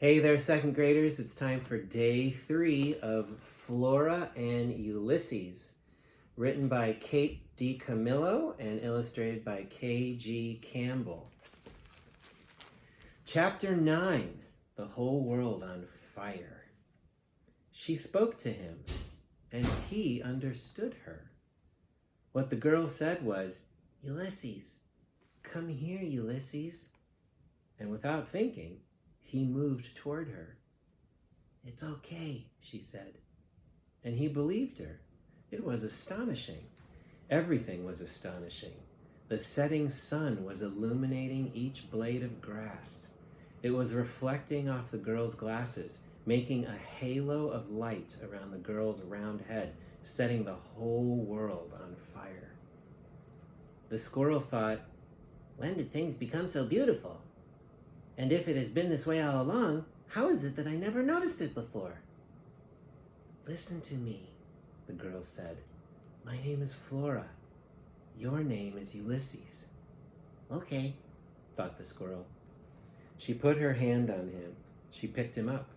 Hey there, second graders. It's time for day 3 of Flora and Ulysses, written by Kate DiCamillo and illustrated by K.G. Campbell. Chapter 9, The Whole World on Fire. She spoke to him, and he understood her. What the girl said was, "Ulysses, come here, Ulysses." And without thinking, he moved toward her. "It's okay," she said. And he believed her. It was astonishing. Everything was astonishing. The setting sun was illuminating each blade of grass. It was reflecting off the girl's glasses, making a halo of light around the girl's round head, setting the whole world on fire. The squirrel thought, "When did things become so beautiful? And if it has been this way all along, how is it that I never noticed it before?" "Listen to me," the girl said. "My name is Flora. Your name is Ulysses." "Okay," thought the squirrel. She put her hand on him. She picked him up.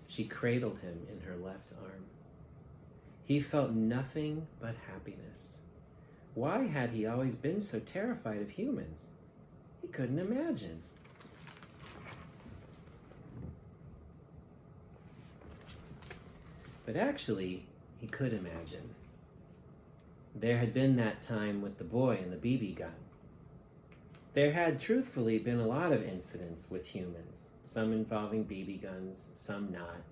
She cradled him in her left arm. He felt nothing but happiness. Why had he always been so terrified of humans? He couldn't imagine. But actually, he could imagine. There had been that time with the boy and the BB gun. There had truthfully been a lot of incidents with humans, some involving BB guns, some not,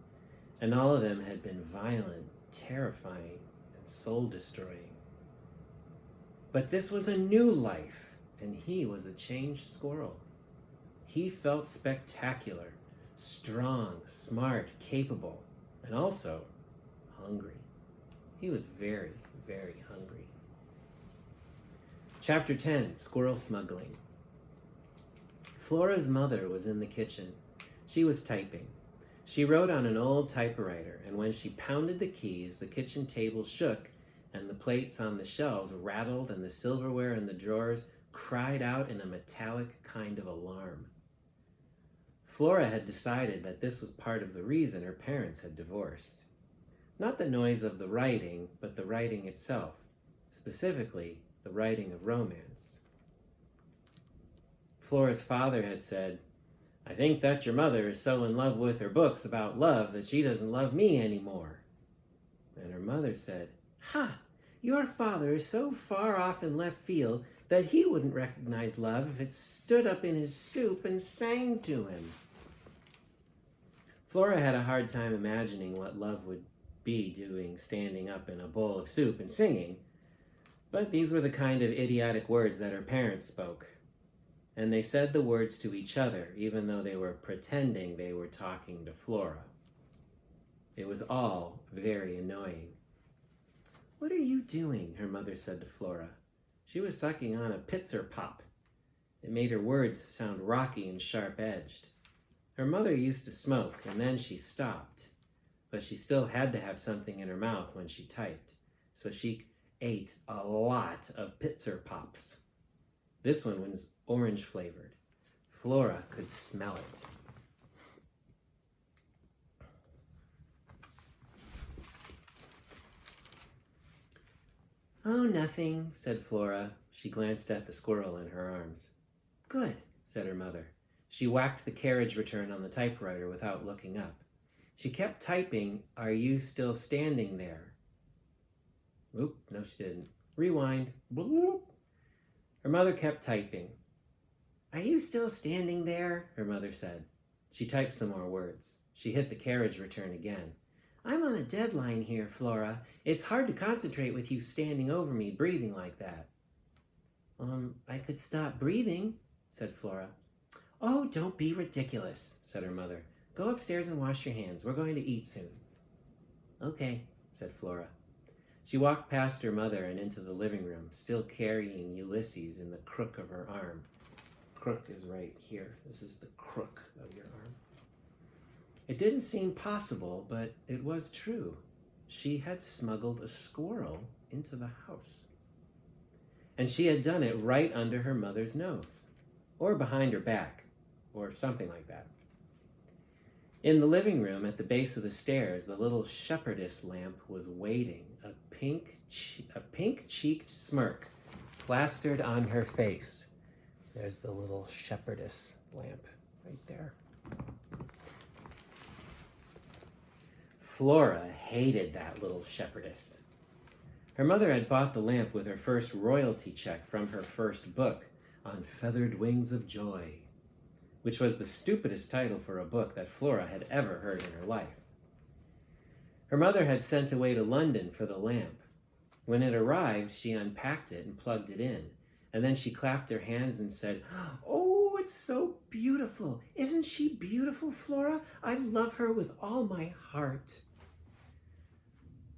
and all of them had been violent, terrifying, and soul-destroying. But this was a new life, and he was a changed squirrel. He felt spectacular, strong, smart, capable, and also hungry. He was very, very hungry. Chapter 10, Squirrel Smuggling. Flora's mother was in the kitchen. She was typing. She wrote on an old typewriter, and when she pounded the keys, the kitchen table shook, and the plates on the shelves rattled, and the silverware in the drawers cried out in a metallic kind of alarm. Flora had decided that this was part of the reason her parents had divorced. Not the noise of the writing, but the writing itself, specifically the writing of romance. Flora's father had said, "I think that your mother is so in love with her books about love that she doesn't love me anymore." And her mother said, "Ha! Your father is so far off in left field that he wouldn't recognize love if it stood up in his soup and sang to him." Flora had a hard time imagining what love would be doing standing up in a bowl of soup and singing, but these were the kind of idiotic words that her parents spoke. And they said the words to each other, even though they were pretending they were talking to Flora. It was all very annoying. "What are you doing?" her mother said to Flora. She was sucking on a Pitzer Pop. It made her words sound rocky and sharp-edged. Her mother used to smoke, and then she stopped. But she still had to have something in her mouth when she typed, so she ate a lot of Pitzer Pops. This one was orange flavored. Flora could smell it. "Oh, nothing," said Flora. She glanced at the squirrel in her arms. "Good," said her mother. She whacked the carriage return on the typewriter without looking up. She kept typing, "Are you still standing there?" Oop, no she didn't. Rewind. Bloop. Her mother kept typing. "Are you still standing there?" her mother said. She typed some more words. She hit the carriage return again. "I'm on a deadline here, Flora. It's hard to concentrate with you standing over me, breathing like that." I could stop breathing," said Flora. "Oh, don't be ridiculous," said her mother. "Go upstairs and wash your hands. We're going to eat soon." "Okay," said Flora. She walked past her mother and into the living room, still carrying Ulysses in the crook of her arm. Crook is right here. This is the crook of your arm. It didn't seem possible, but it was true. She had smuggled a squirrel into the house. And she had done it right under her mother's nose, or behind her back, or something like that. In the living room at the base of the stairs, the little shepherdess lamp was waiting, a pink-cheeked smirk plastered on her face. There's the little shepherdess lamp right there. Flora hated that little shepherdess. Her mother had bought the lamp with her first royalty check from her first book, On Feathered Wings of Joy, which was the stupidest title for a book that Flora had ever heard in her life. Her mother had sent away to London for the lamp. When it arrived, she unpacked it and plugged it in, and then she clapped her hands and said, "Oh, it's so beautiful. Isn't she beautiful, Flora? I love her with all my heart."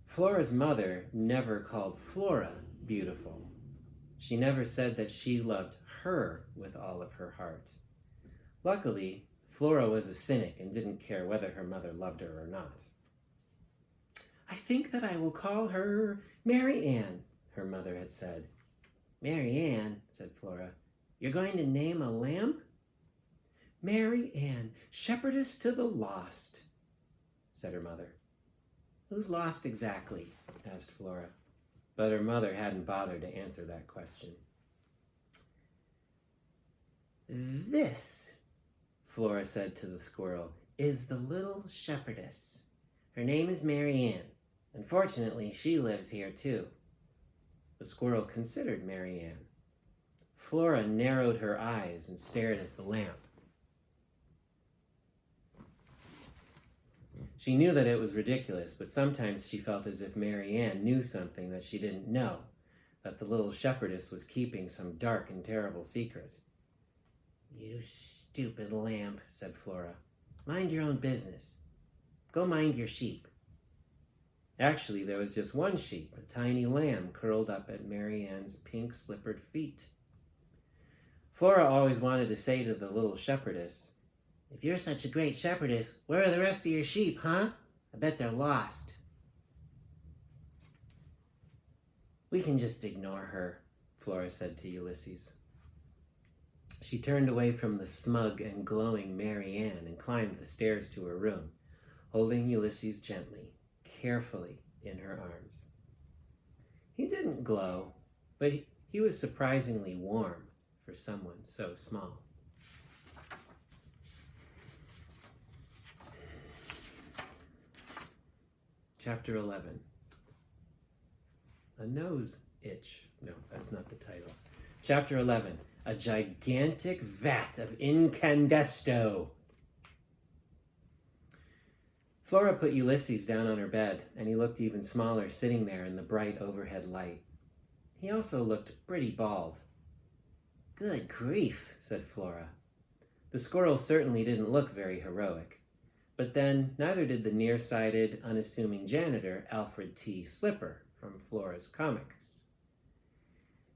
Flora's mother never called Flora beautiful. She never said that she loved her with all of her heart. Luckily, Flora was a cynic and didn't care whether her mother loved her or not. "I think that I will call her Mary Ann," her mother had said. "Mary Ann," said Flora. "You're going to name a lamp?" "Mary Ann, shepherdess to the lost," said her mother. "Who's lost exactly?" asked Flora, but her mother hadn't bothered to answer that question. "This," Flora said to the squirrel, "is the little shepherdess. Her name is Mary Ann. Unfortunately, she lives here too." The squirrel considered Mary Ann. Flora narrowed her eyes and stared at the lamp. She knew that it was ridiculous, but sometimes she felt as if Mary Ann knew something that she didn't know, that the little shepherdess was keeping some dark and terrible secret. "You stupid lamp," said Flora. "Mind your own business. Go mind your sheep." Actually, there was just one sheep, a tiny lamb curled up at Mary Ann's pink slippered feet. Flora always wanted to say to the little shepherdess, "If you're such a great shepherdess, where are the rest of your sheep, huh? I bet they're lost." "We can just ignore her," Flora said to Ulysses. She turned away from the smug and glowing Mary Ann and climbed the stairs to her room, holding Ulysses gently, carefully in her arms. He didn't glow, but he was surprisingly warm for someone so small. Chapter 11. A nose itch. No, that's not the title. Chapter 11. A gigantic vat of incandesto. Flora put Ulysses down on her bed, and he looked even smaller sitting there in the bright overhead light. He also looked pretty bald. "Good grief," said Flora. The squirrel certainly didn't look very heroic. But then, neither did the nearsighted, unassuming janitor, Alfred T. Slipper, from Flora's comics.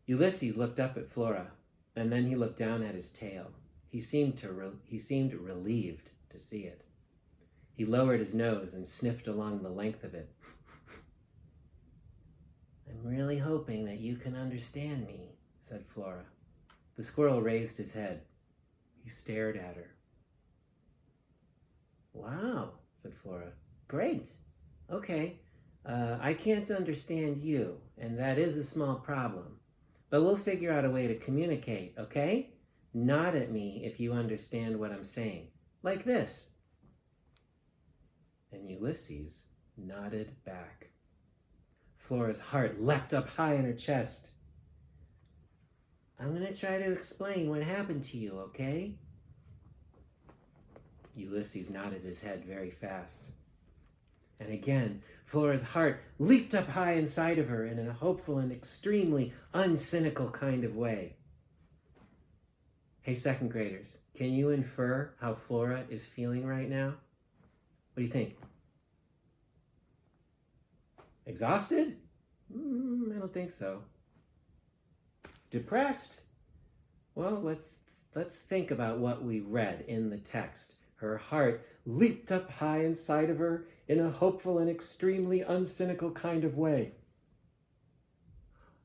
Ulysses looked up at Flora, and then he looked down at his tail. He seemed relieved to see it. He lowered his nose and sniffed along the length of it. "I'm really hoping that you can understand me," said Flora. The squirrel raised his head. He stared at her. "Wow," said Flora. "Great. Okay. I can't understand you, and that is a small problem. But we'll figure out a way to communicate, okay? Nod at me if you understand what I'm saying. Like this." And Ulysses nodded back. Flora's heart leapt up high in her chest. "I'm going to try to explain what happened to you, okay?" Ulysses nodded his head very fast. And again, Flora's heart leaped up high inside of her in a hopeful and extremely uncynical kind of way. Hey, second graders, can you infer how Flora is feeling right now? What do you think? Exhausted? I don't think so. Depressed? Well, let's think about what we read in the text. Her heart leaped up high inside of her in a hopeful and extremely uncynical kind of way.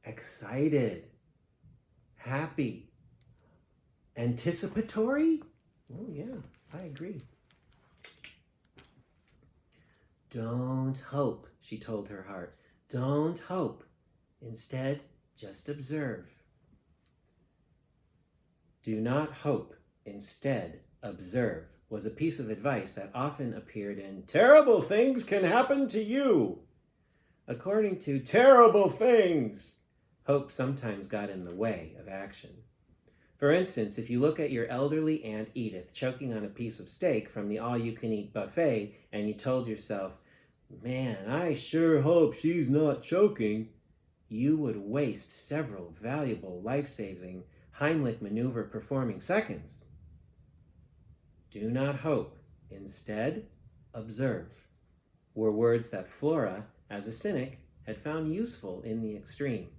Excited. Happy. Anticipatory? Oh yeah, I agree. Don't hope, she told her heart. Don't hope. Instead, just observe. Do not hope. Instead, observe was a piece of advice that often appeared in Terrible Things Can Happen to You. According to Terrible Things, hope sometimes got in the way of action. For instance, if you look at your elderly Aunt Edith choking on a piece of steak from the all-you-can-eat buffet and you told yourself, "Man, I sure hope she's not choking," you would waste several valuable life-saving Heimlich maneuver performing seconds. Do not hope. Instead, observe were words that Flora, as a cynic, had found useful in the extreme.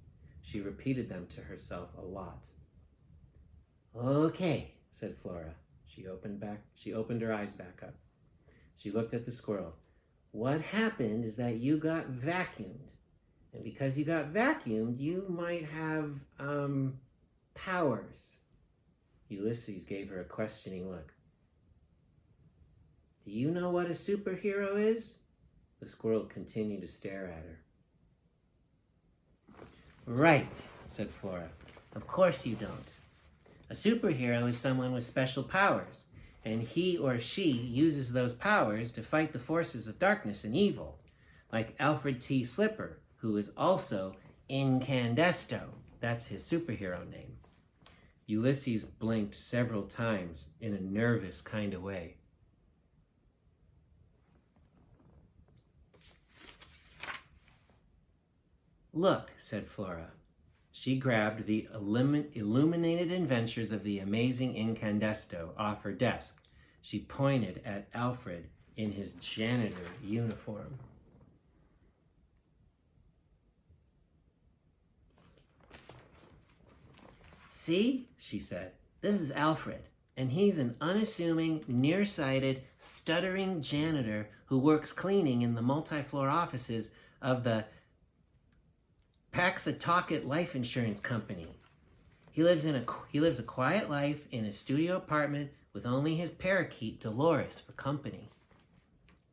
She repeated them to herself a lot. Okay, said Flora. She opened her eyes back up. She looked at the squirrel. What happened is that you got vacuumed. And because you got vacuumed, you might have, powers. Ulysses gave her a questioning look. Do you know what a superhero is? The squirrel continued to stare at her. Right, said Flora. Of course you don't. A superhero is someone with special powers, and he or she uses those powers to fight the forces of darkness and evil, like Alfred T. Slipper, who is also Incandesto. That's his superhero name. Ulysses blinked several times in a nervous kind of way. Look, said Flora. She grabbed the illuminated adventures of the amazing Incandesto off her desk. She pointed at Alfred in his janitor uniform. See, she said, this is Alfred, and he's an unassuming, nearsighted, stuttering janitor who works cleaning in the multi-floor offices of the Paxatucket Life Insurance Company. He lives a quiet life in a studio apartment with only his parakeet Dolores for company.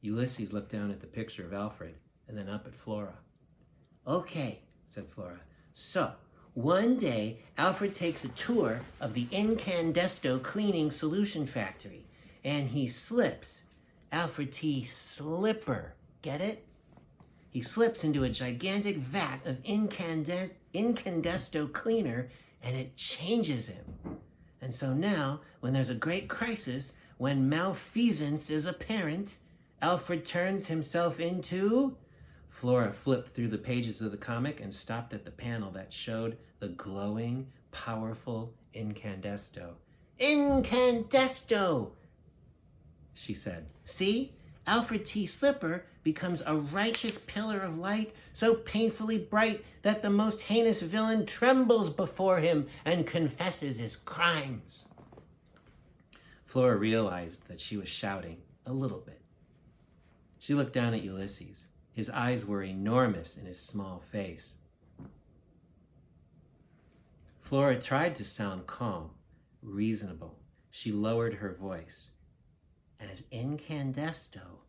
Ulysses looked down at the picture of Alfred and then up at Flora. Okay, said Flora. So, one day, Alfred takes a tour of the Incandesto Cleaning Solution Factory, and he slips. Alfred T. Slipper. Get it? He slips into a gigantic vat of Incandesto cleaner, and it changes him. And so now, when there's a great crisis, when malfeasance is apparent, Alfred turns himself into... Flora flipped through the pages of the comic and stopped at the panel that showed the glowing, powerful Incandesto. Incandesto! She said. See? Alfred T. Slipper becomes a righteous pillar of light so painfully bright that the most heinous villain trembles before him and confesses his crimes. Flora realized that she was shouting a little bit. She looked down at Ulysses. His eyes were enormous in his small face. Flora tried to sound calm, reasonable. She lowered her voice. As Incandesto,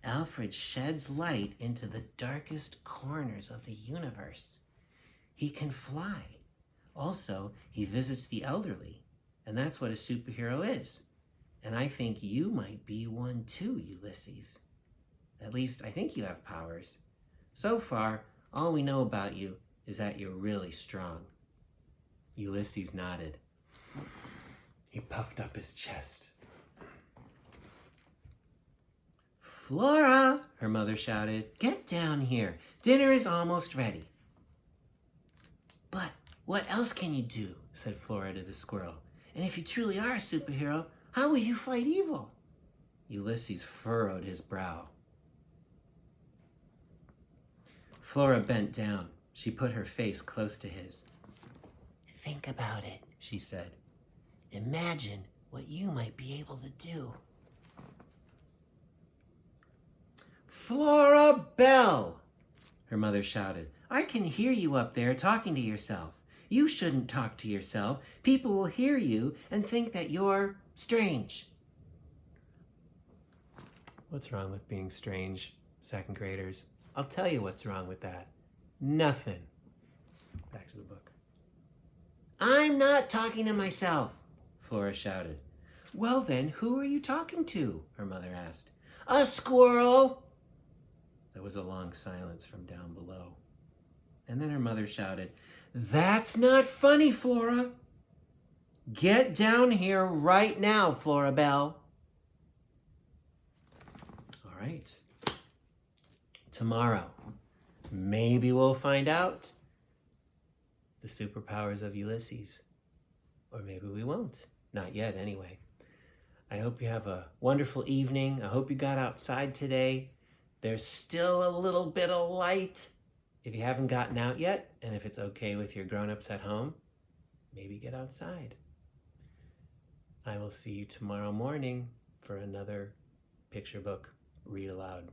Alfred sheds light into the darkest corners of the universe. He can fly. Also, he visits the elderly, and that's what a superhero is. And I think you might be one too, Ulysses. At least I think you have powers. So far, all we know about you is that you're really strong. Ulysses nodded. He puffed up his chest. Flora, her mother shouted, get down here. Dinner is almost ready. But what else can you do? Said Flora to the squirrel. And if you truly are a superhero, how will you fight evil? Ulysses furrowed his brow. Flora bent down. She put her face close to his. Think about it, she said. Imagine what you might be able to do. Flora Bell, her mother shouted. I can hear you up there talking to yourself. You shouldn't talk to yourself. People will hear you and think that you're strange. What's wrong with being strange? second graders. I'll tell you what's wrong with that. Nothing. Back to the book. I'm not talking to myself, Flora shouted. Well then, who are you talking to? Her mother asked. A squirrel. There was a long silence from down below. And then her mother shouted, That's not funny, Flora. Get down here right now, Flora Belle. All right. Tomorrow, maybe we'll find out the superpowers of Ulysses. Or maybe we won't. Not yet, anyway. I hope you have a wonderful evening. I hope you got outside today. There's still a little bit of light. If you haven't gotten out yet, and if it's okay with your grown-ups at home, maybe get outside. I will see you tomorrow morning for another picture book read aloud.